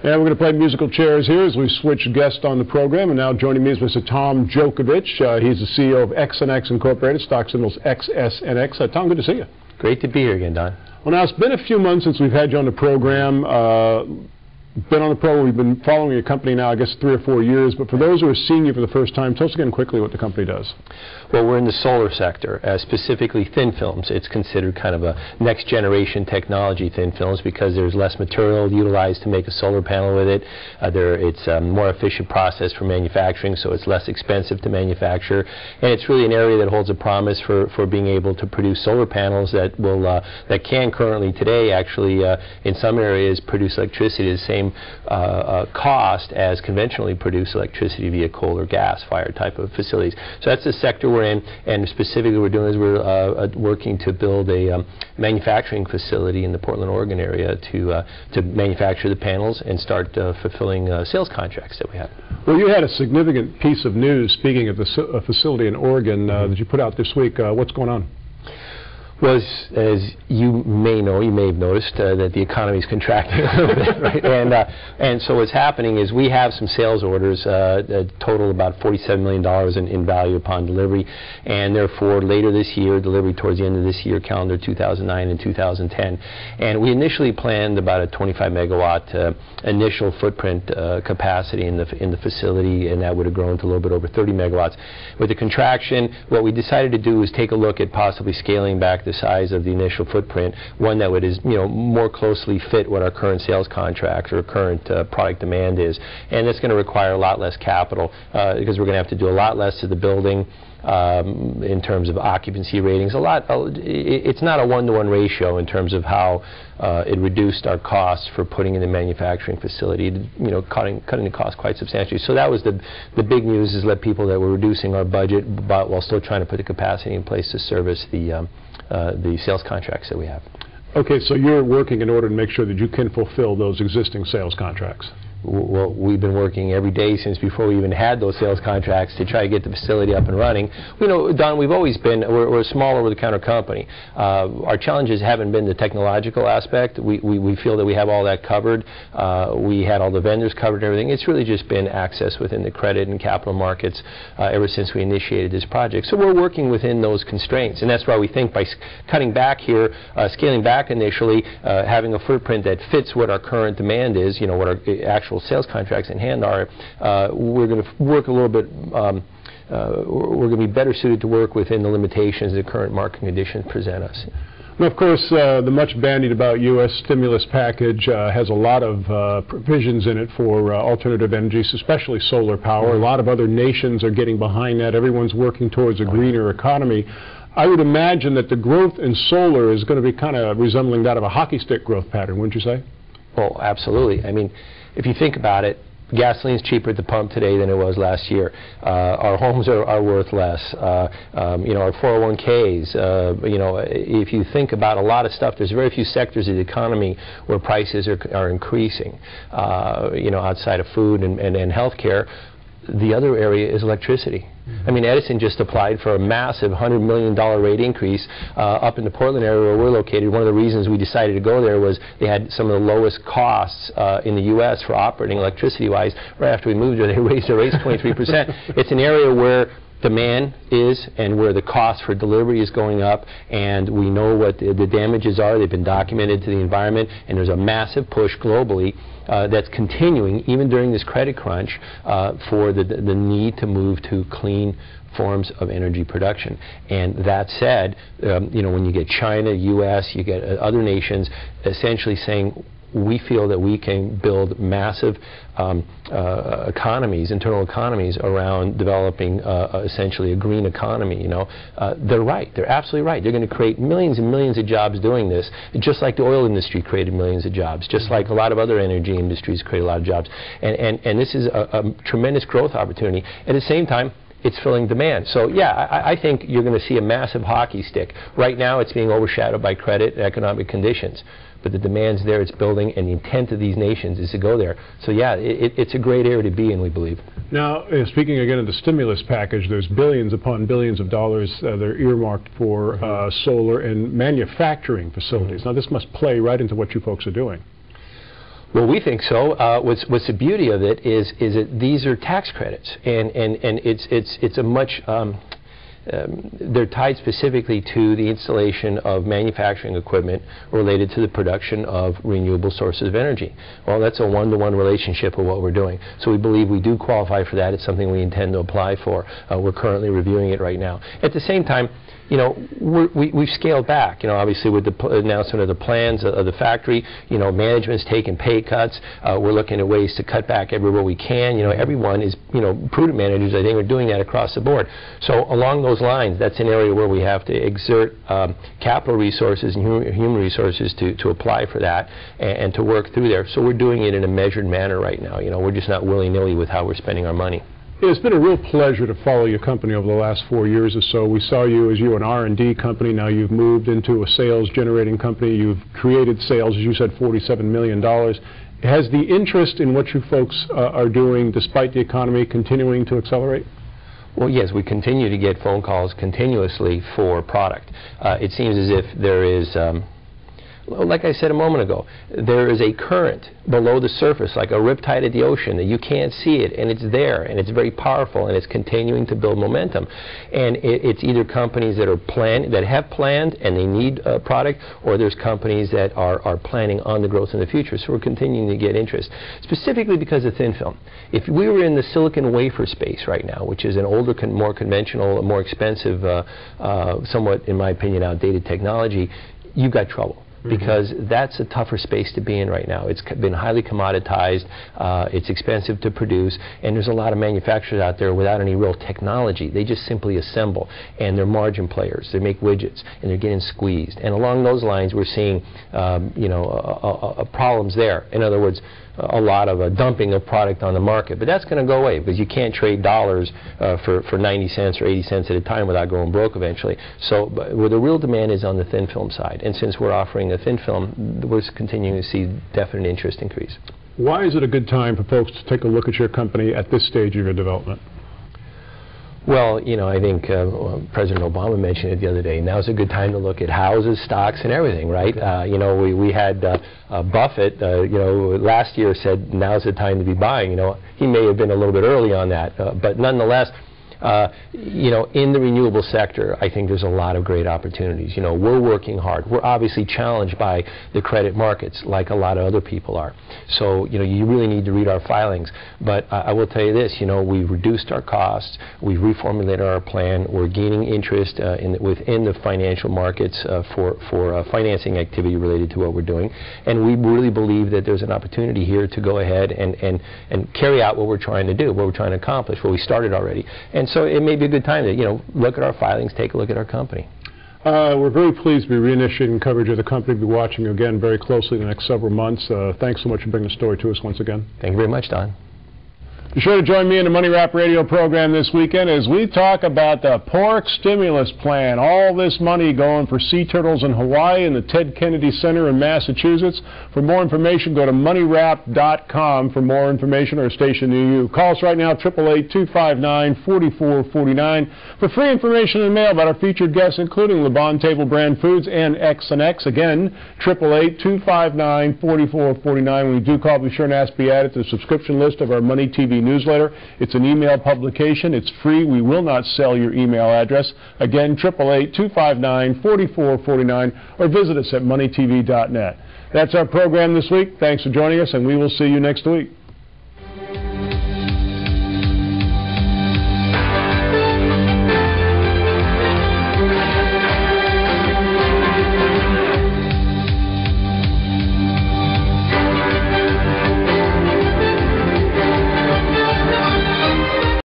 And we're going to play musical chairs here as we switch guests on the program. And now joining me is Mr. Tom Djokovic. He's the CEO of XNX Incorporated, stock symbols XSNX. Tom, good to see you. Great to be here again, Don. Well, now it's been a few months since we've had you on the program. We've been following your company now, I guess, 3 or 4 years. But for those who are seeing you for the first time, tell us again quickly what the company does. Well, we're in the solar sector, specifically thin films. It's considered kind of a next-generation technology, thin films, because there's less material utilized to make a solar panel with it. It's a more efficient process for manufacturing, so it's less expensive to manufacture. And it's really an area that holds a promise for being able to produce solar panels that will that can currently today actually in some areas produce electricity at the same cost as conventionally produced electricity via coal or gas-fired type of facilities. So that's the sector we're in, and specifically what we're doing is we're working to build a manufacturing facility in the Portland, Oregon area to manufacture the panels and start fulfilling sales contracts that we have. Well, you had a significant piece of news, speaking of the facility in Oregon, that you put out this week. What's going on? Well, as you may know, you may have noticed that the economy is contracting a little bit, right? And so what's happening is we have some sales orders that total about $47 million in value upon delivery, and therefore later this year, delivery towards the end of this year, calendar 2009 and 2010. And we initially planned about a 25 megawatt initial footprint capacity in the facility, and that would have grown to a little bit over 30 megawatts. With the contraction, what we decided to do is take a look at possibly scaling back the size of the initial footprint, one that would more closely fit what our current sales contracts or current product demand is. And it's going to require a lot less capital because we're going to have to do a lot less to the building in terms of occupancy ratings. It's not a one-to-one ratio in terms of how it reduced our costs for putting in the manufacturing facility, cutting the cost quite substantially. So that was the big news, is let people that we're reducing our budget but while still trying to put the capacity in place to service the sales contracts that we have. Okay, so you're working in order to make sure that you can fulfill those existing sales contracts. Well, we've been working every day since before we even had those sales contracts to try to get the facility up and running. Don, we've always been, we're a small over-the-counter company. Our challenges haven't been the technological aspect. We feel that we have all that covered. We had all the vendors covered and everything. It's really just been access within the credit and capital markets ever since we initiated this project. So we're working within those constraints, and that's why we think by cutting back here, scaling back initially, having a footprint that fits what our current demand is, what our actual sales contracts in hand are, we're going to work a little bit, we're going to be better suited to work within the limitations the current market conditions present us. Now, of course, the much bandied about U.S. stimulus package has a lot of provisions in it for alternative energies, especially solar power. A lot of other nations are getting behind that. Everyone's working towards a greener economy. I would imagine that the growth in solar is going to be kind of resembling that of a hockey stick growth pattern, wouldn't you say? Oh, absolutely. I mean, if you think about it, gasoline's cheaper at the pump today than it was last year. Our homes are worth less. Our 401ks. If you think about a lot of stuff, there's very few sectors of the economy where prices are increasing. Outside of food and healthcare. The other area is electricity. I mean, Edison just applied for a massive $100 million rate increase up in the Portland area where we're located. One of the reasons we decided to go there was they had some of the lowest costs in the U.S. for operating electricity-wise. Right after we moved there, they raised their rates 23%. It's an area where demand is and where the cost for delivery is going up, and we know what the damages are. They've been documented to the environment, and there's a massive push globally that's continuing even during this credit crunch for the need to move to clean forms of energy production. And that said, when you get China, U.S., you get other nations essentially saying, we feel that we can build massive economies, internal economies around developing essentially a green economy. They're right. They're absolutely right. They're going to create millions and millions of jobs doing this, just like the oil industry created millions of jobs, just like a lot of other energy industries create a lot of jobs. And this is a tremendous growth opportunity. At the same time, it's filling demand. So yeah, I think you're going to see a massive hockey stick. Right now it's being overshadowed by credit and economic conditions. But the demand's there, it's building, and the intent of these nations is to go there. So yeah, it's a great area to be in, we believe. Now, speaking again of the stimulus package, there's billions upon billions of dollars that are earmarked for solar and manufacturing facilities. Now, this must play right into what you folks are doing. Well, we think so. What's the beauty of it is that these are tax credits, and it's a much they're tied specifically to the installation of manufacturing equipment related to the production of renewable sources of energy. Well, that's a one-to-one relationship of what we're doing. So we believe we do qualify for that. It's something we intend to apply for. We're currently reviewing it right now. At the same time, you know, we've scaled back. You know, obviously with the announcement of the plans of the factory, you know, management's taken pay cuts. We're looking at ways to cut back everywhere we can. You know, everyone is, you know, prudent managers, I think, are doing that across the board. So along those lines, that's an area where we have to exert capital resources and human resources to apply for that and to work through there. So we're doing it in a measured manner right now. You know, we're just not willy-nilly with how we're spending our money. It's been a real pleasure to follow your company over the last 4 years or so. We saw you as an R&D company. Now you've moved into a sales-generating company. You've created sales, as you said, $47 million. Has the interest in what you folks are doing, despite the economy, continuing to accelerate? Well, yes, we continue to get phone calls continuously for product. It seems as if there is, like I said a moment ago, there is a current below the surface, like a riptide of the ocean, that you can't see it, and it's there, and it's very powerful, and it's continuing to build momentum. And it's either companies that have planned and they need a product, or there's companies that are planning on the growth in the future. So we're continuing to get interest, specifically because of thin film. If we were in the silicon wafer space right now, which is an older, more conventional, more expensive, somewhat, in my opinion, outdated technology, you've got trouble. Because that's a tougher space to be in right now. It's been highly commoditized, it's expensive to produce, and there's a lot of manufacturers out there without any real technology. They just simply assemble, and they're margin players. They make widgets, and they're getting squeezed. And along those lines, we're seeing you know, problems there. In other words, a lot of dumping of product on the market. But that's going to go away, because you can't trade dollars for 90 cents or 80 cents at a time without going broke eventually. So where the real demand is on the thin film side. And since we're offering a thin film, we're continuing to see definite interest increase. Why is it a good time for folks to take a look at your company at this stage of your development? Well, you know, I think President Obama mentioned it the other day. Now's a good time to look at houses, stocks, and everything, right? You know, we had Buffett, you know, last year said now's the time to be buying. You know, he may have been a little bit early on that, but nonetheless, you know, in the renewable sector, I think there's a lot of great opportunities. You know, we're working hard. We're obviously challenged by the credit markets, like a lot of other people are. So, you know, you really need to read our filings. But I will tell you this, you know, we've reduced our costs, we've reformulated our plan, we're gaining interest within the financial markets for financing activity related to what we're doing. And we really believe that there's an opportunity here to go ahead and carry out what we're trying to do, what we're trying to accomplish, what we started already. And so it may be a good time to, you know, look at our filings, take a look at our company. We're very pleased to be reinitiating coverage of the company. We'll be watching you again very closely in the next several months. Thanks so much for bringing the story to us once again. Thank you very much, Don. Be sure to join me in the Money Wrap radio program this weekend as we talk about the pork stimulus plan. All this money going for sea turtles in Hawaii and the Ted Kennedy Center in Massachusetts. For more information, go to moneywrap.com for more information, or a station near you. Call us right now, 888-259-4449, for free information in the mail about our featured guests, including Le Bon Table brand foods and X&X. Again, 888-259-4449. When you do call, be sure and ask to be added to the subscription list of our Money TV newsletter. It's an email publication. It's free. We will not sell your email address. Again, 888-259-4449, or visit us at MoneyTV.net. That's our program this week. Thanks for joining us, and we will see you next week.